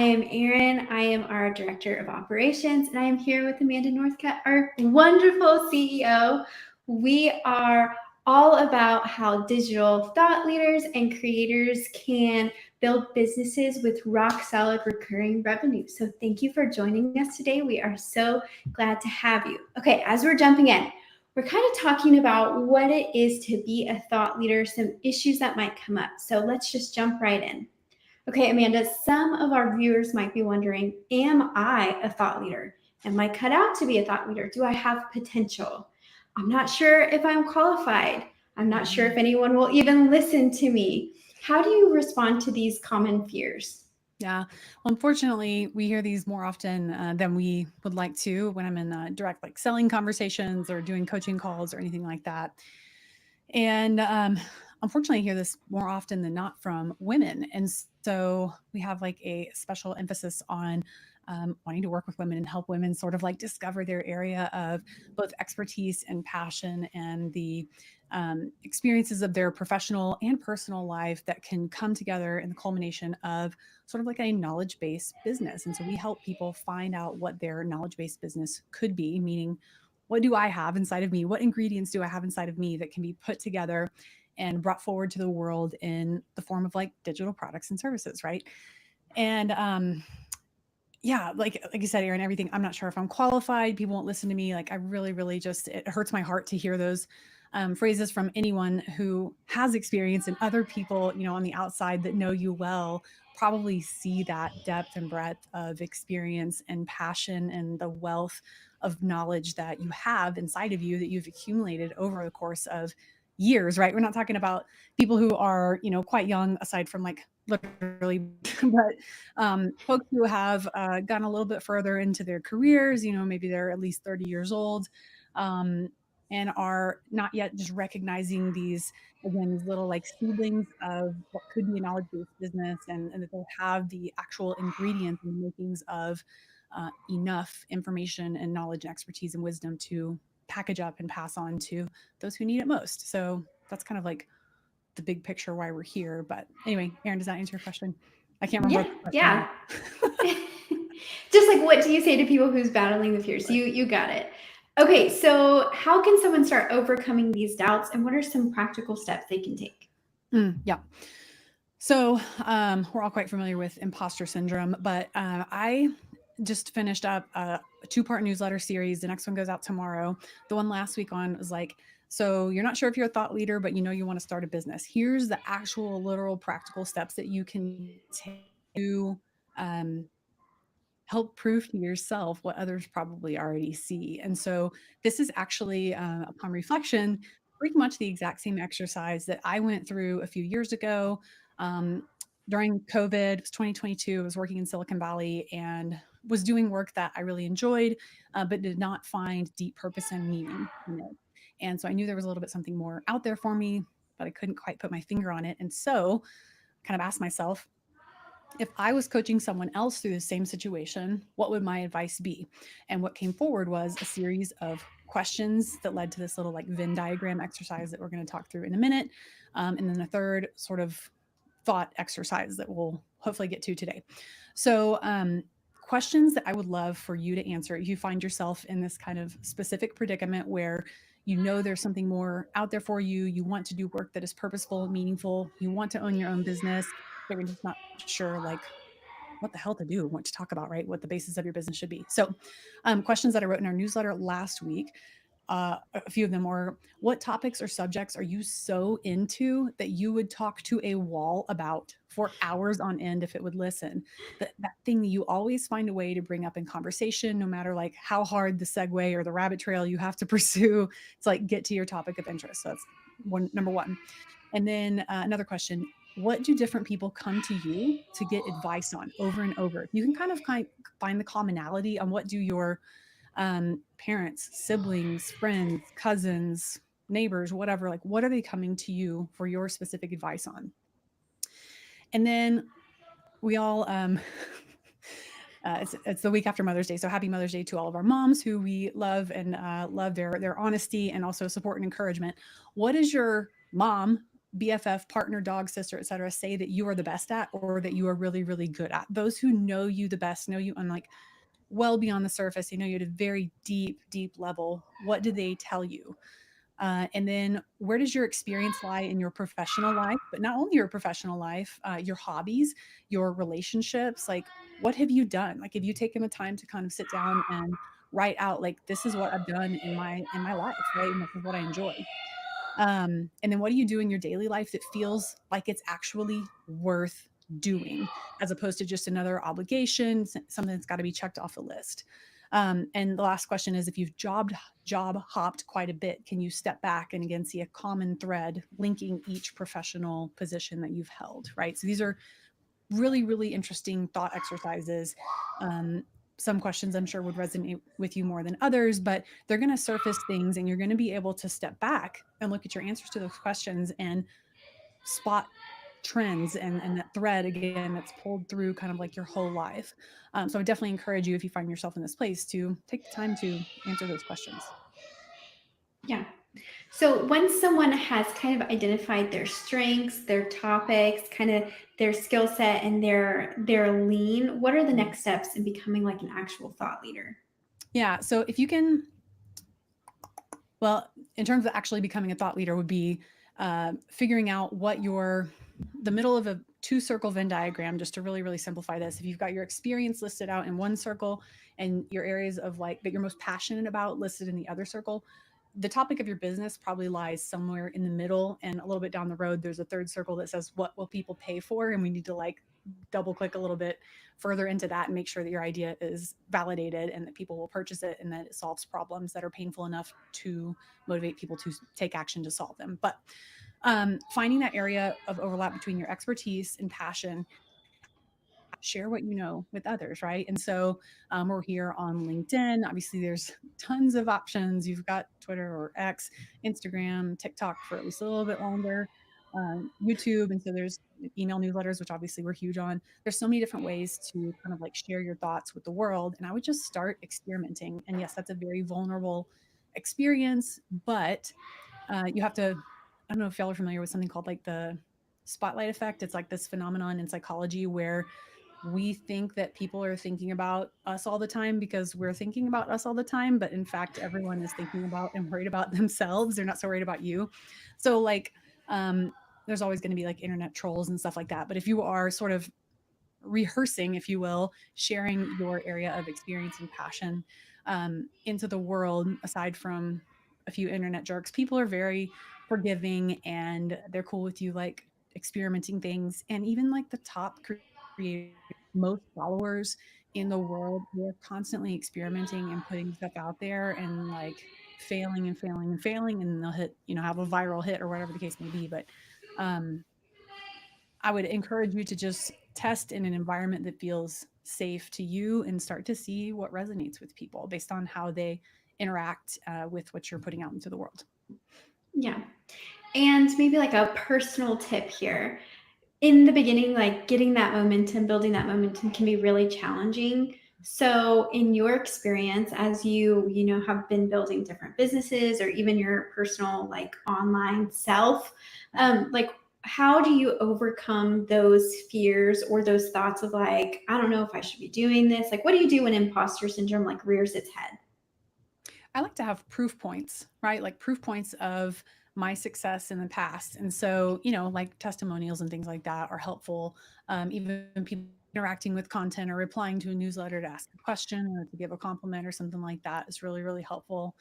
am Erin. I am our Director of Operations, and I am here with Amanda Northcutt, our wonderful CEO. We are all about how digital thought leaders and creators can build businesses with rock solid recurring revenue. So, thank you for joining us today. We are so glad to have you. Okay, as we're jumping in, we're kind of talking about what it is to be a thought leader, some issues that might come up. So, let's just jump right in. Okay, Amanda, some of our viewers might be wondering, am I a thought leader? Am I cut out to be a thought leader? Do I have potential? I'm not sure if I'm qualified. I'm not sure if anyone will even listen to me. How do you respond to these common fears? Yeah. Well, unfortunately, we hear these more often than we would like to when I'm in direct like selling conversations or doing coaching calls or anything like that. And unfortunately, I hear this more often than not from women. And so we have like a special emphasis on wanting to work with women and help women sort of like discover their area of both expertise and passion and the experiences of their professional and personal life that can come together in the culmination of sort of like a knowledge based business. And so we help people find out what their knowledge based business could be, meaning, what do I have inside of me? What ingredients do I have inside of me that can be put together and brought forward to the world in the form of like digital products and services, right? And yeah, like you said, Aaron, everything. I'm not sure if I'm qualified. People won't listen to me. Like I really, really just it hurts my heart to hear those phrases from anyone who has experience, and other people, on the outside that know you well probably see that depth and breadth of experience and passion and the wealth of knowledge that you have inside of you that you've accumulated over the course of years, right? We're not talking about people who are, quite young, aside from like literally, but folks who have gone a little bit further into their careers, maybe they're at least 30 years old, um, and are not yet just recognizing these, again, these little like seedlings of what could be a knowledge based business, and that they'll have the actual ingredients and makings of enough information and knowledge and expertise and wisdom to package up and pass on to those who need it most. So that's kind of like the big picture why we're here. But anyway, Aaron, does that answer your question? I can't remember Yeah, what the question yeah. was. Just like what do you say to people who's battling the fears? Right. You got it. Okay, so how can someone start overcoming these doubts and what are some practical steps they can take? Yeah. So we're all quite familiar with imposter syndrome, but I just finished up a two-part newsletter series. The next one goes out tomorrow. The one last week on was like, so you're not sure if you're a thought leader, but you want to start a business. Here's the actual literal practical steps that you can take to um, help prove to yourself what others probably already see. And so this is actually, upon reflection, pretty much the exact same exercise that I went through a few years ago. Um, During COVID, it was 2022. I was working in Silicon Valley and was doing work that I really enjoyed, but did not find deep purpose and meaning in it. And so I knew there was a little bit something more out there for me, but I couldn't quite put my finger on it. And so kind of asked myself, if I was coaching someone else through the same situation, what would my advice be? And what came forward was a series of questions that led to this little like Venn diagram exercise that we're going to talk through in a minute. And then a third sort of thought exercise that we'll hopefully get to today. So, questions that I would love for you to answer if you find yourself in this kind of specific predicament where there's something more out there for you, you want to do work that is purposeful, meaningful, you want to own your own business, but you're just not sure like what the hell to do, what to talk about, right? What the basis of your business should be. So, questions that I wrote in our newsletter last week, a few of them were, what topics or subjects are you so into that you would talk to a wall about for hours on end if it would listen? That thing that you always find a way to bring up in conversation, no matter like how hard the segue or the rabbit trail you have to pursue to like get to your topic of interest. So that's number one. And then another question, what do different people come to you to get advice on over and over? You can find the commonality on what do your parents, siblings, friends, cousins, neighbors, whatever, like what are they coming to you for your specific advice on? And then we all it's the week after Mother's Day, so happy Mother's Day to all of our moms who we love and love their honesty and also support and encouragement. What is your mom BFF, partner, dog, sister, etc., say that you are the best at or that you are really, really good at. Those who know you the best know you on like well beyond the surface. They know you at a very deep, deep level. What do they tell you? And then where does your experience lie in your professional life, but not only your professional life, your hobbies, your relationships? Like, what have you done? Like, have you taken the time to kind of sit down and write out, like, this is what I've done in my life, right? And this is what I enjoy. And then what do you do in your daily life that feels like it's actually worth doing as opposed to just another obligation, something that's got to be checked off a list? And the last question is, if you've job hopped quite a bit, can you step back and again see a common thread linking each professional position that you've held, right? So these are really, really interesting thought exercises. Um, some questions I'm sure would resonate with you more than others, but they're going to surface things and you're going to be able to step back and look at your answers to those questions and spot trends and that thread again that's pulled through kind of like your whole life. So I would definitely encourage you, if you find yourself in this place, to take the time to answer those questions. Yeah. So once someone has kind of identified their strengths, their topics, kind of their skill set and their lean, what are the next steps in becoming like an actual thought leader? Yeah. So if you can, well, in terms of actually becoming a thought leader, would be figuring out what your the middle of a two circle Venn diagram, just to really, really simplify this. If you've got your experience listed out in one circle and your areas of like that you're most passionate about listed in the other circle, the topic of your business probably lies somewhere in the middle. And a little bit down the road, there's a third circle that says, what will people pay for? And we need to like double click a little bit further into that and make sure that your idea is validated and that people will purchase it and that it solves problems that are painful enough to motivate people to take action to solve them. But finding that area of overlap between your expertise and passion, share what you know with others, right? And so we're here on LinkedIn. Obviously, there's tons of options. You've got Twitter or X, Instagram, TikTok for at least a little bit longer, YouTube. And so there's email newsletters, which obviously we're huge on. There's so many different ways to kind of like share your thoughts with the world. And I would just start experimenting. And yes, that's a very vulnerable experience, but you have to, I don't know if y'all are familiar with something called like the spotlight effect. It's like this phenomenon in psychology where we think that people are thinking about us all the time because we're thinking about us all the time. But in fact, everyone is thinking about and worried about themselves. They're not so worried about you. So, like, um, there's always going to be like internet trolls and stuff like that. But if you are sort of rehearsing, if you will, sharing your area of experience and passion into the world, aside from a few internet jerks, people are very forgiving and they're cool with you, like experimenting things. And even like the top creators, most followers in the world, they're constantly experimenting and putting stuff out there and like failing and failing and failing. And they'll hit, have a viral hit or whatever the case may be. But um, I would encourage you to just test in an environment that feels safe to you and start to see what resonates with people based on how they interact with what you're putting out into the world. Yeah. And maybe like a personal tip here. In the beginning, like getting that momentum, building that momentum can be really challenging. So, in your experience, as you have been building different businesses or even your personal like online self, like how do you overcome those fears or those thoughts of like, I don't know if I should be doing this? Like, what do you do when imposter syndrome like rears its head? I like to have proof points, right? Like proof points of my success in the past. And so, like testimonials and things like that are helpful. Even people interacting with content or replying to a newsletter to ask a question or to give a compliment or something like that is really, really helpful.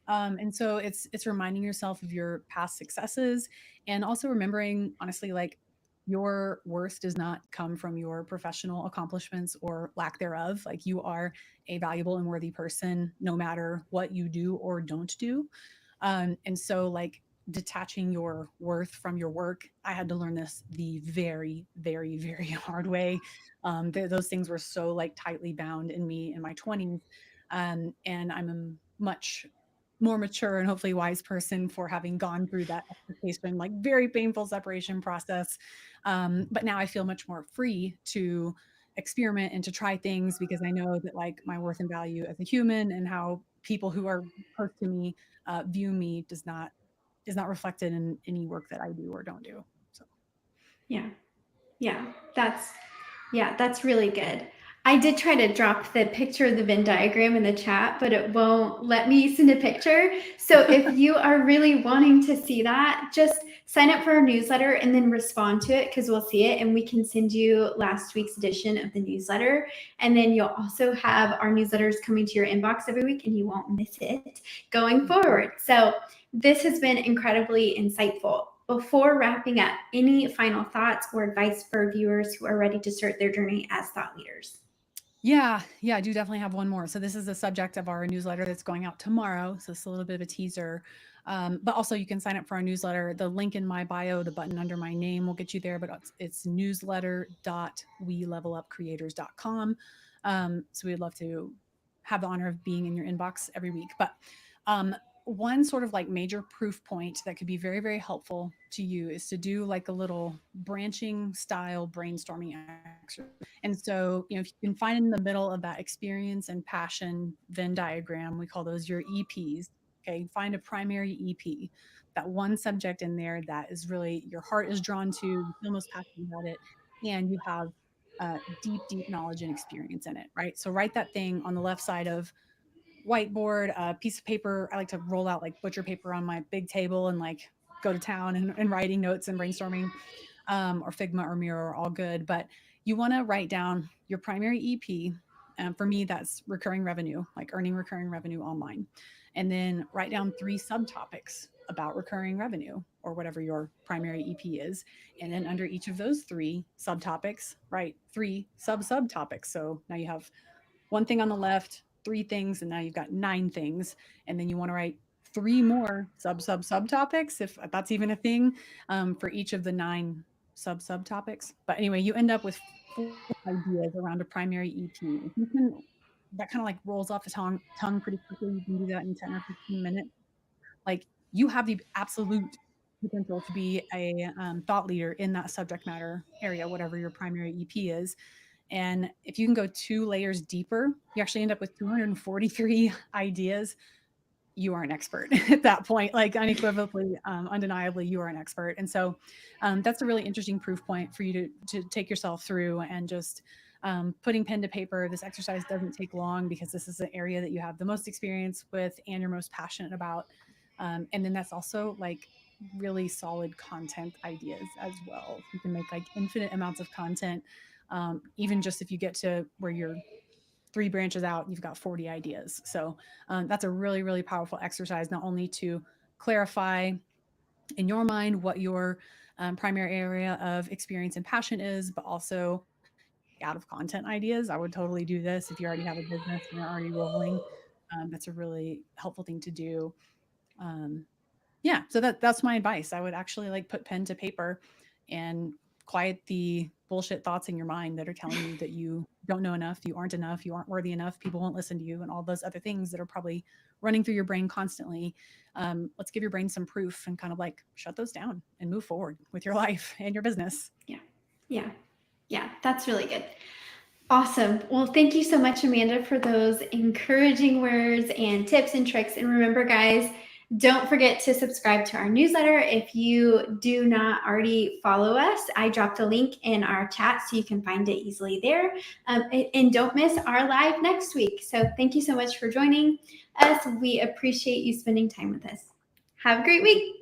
And so it's reminding yourself of your past successes and also remembering, honestly, like your worth does not come from your professional accomplishments or lack thereof. Like you are a valuable and worthy person no matter what you do or don't do. And so like detaching your worth from your work, I had to learn this the very, very, very hard way. Those things were so like tightly bound in me in my 20s. And I'm a much more mature and hopefully wise person for having gone through that expectation, like very painful separation process. But now I feel much more free to experiment and to try things because I know that like my worth and value as a human and how people who are close to me view me is not reflected in any work that I do or don't do. So Yeah. Yeah. That's really good. I did try to drop the picture of the Venn diagram in the chat, but it won't let me send a picture. So if you are really wanting to see that, just sign up for our newsletter and then respond to it because we'll see it and we can send you last week's edition of the newsletter. And then you'll also have our newsletters coming to your inbox every week and you won't miss it going forward. So this has been incredibly insightful. Before wrapping up, any final thoughts or advice for viewers who are ready to start their journey as thought leaders? yeah, I do definitely have one more. So this is the subject of our newsletter that's going out tomorrow. So it's a little bit of a teaser. But also you can sign up for our newsletter. The link in my bio, the button under my name will get you there, but it's newsletter.welevelupcreators.com. So we'd love to have the honor of being in your inbox every week. But um, one sort of like major proof point that could be very, very helpful to you is to do like a little branching style brainstorming exercise. And so, if you can find in the middle of that experience and passion Venn diagram, we call those your EPs. Okay, find a primary EP, that one subject in there that is really your heart is drawn to, you feel most passionate about it, and you have deep, deep knowledge and experience in it, right? So write that thing on the left side of whiteboard, a piece of paper. I like to roll out like butcher paper on my big table and like go to town and writing notes and brainstorming, or Figma or Miro are all good. But you want to write down your primary EP. For me, that's recurring revenue, like earning recurring revenue online. And then write down 3 subtopics about recurring revenue or whatever your primary EP is. And then under each of those 3 subtopics, write 3 subtopics. So now you have one thing on the left, 3 things, and now you've got 9 things. And then you want to write 3 more subtopics, if that's even a thing, for each of the 9 subtopics. But anyway, you end up with 4 ideas around a primary EP. If you can, that kind of like rolls off the tongue pretty quickly. You can do that in 10 or 15 minutes. Like you have the absolute potential to be a thought leader in that subject matter area, whatever your primary EP is. And if you can go 2 layers deeper, you actually end up with 243 ideas. You are an expert at that point, like unequivocally, undeniably, you are an expert. And so that's a really interesting proof point for you to take yourself through and just putting pen to paper. This exercise doesn't take long because this is an area that you have the most experience with and you're most passionate about. And then that's also like really solid content ideas as well. You can make like infinite amounts of content, even just if you get to where you're 3 branches out, you've got 40 ideas. So that's a really, really powerful exercise, not only to clarify in your mind what your primary area of experience and passion is, but also like out of content ideas. I would totally do this if you already have a business and you're already rolling. That's a really helpful thing to do. Um, yeah, so that's my advice. I would actually like put pen to paper and quiet the bullshit thoughts in your mind that are telling you that you don't know enough, you aren't worthy enough, people won't listen to you, and all those other things that are probably running through your brain constantly. Let's give your brain some proof and kind of like shut those down and move forward with your life and your business. Yeah, that's really good. Awesome. Well, thank you so much, Amanda, for those encouraging words and tips and tricks. And remember, guys, don't forget to subscribe to our newsletter. If you do not already follow us, I dropped a link in our chat so you can find it easily there. And don't miss our live next week. So thank you so much for joining us. We appreciate you spending time with us. Have a great week.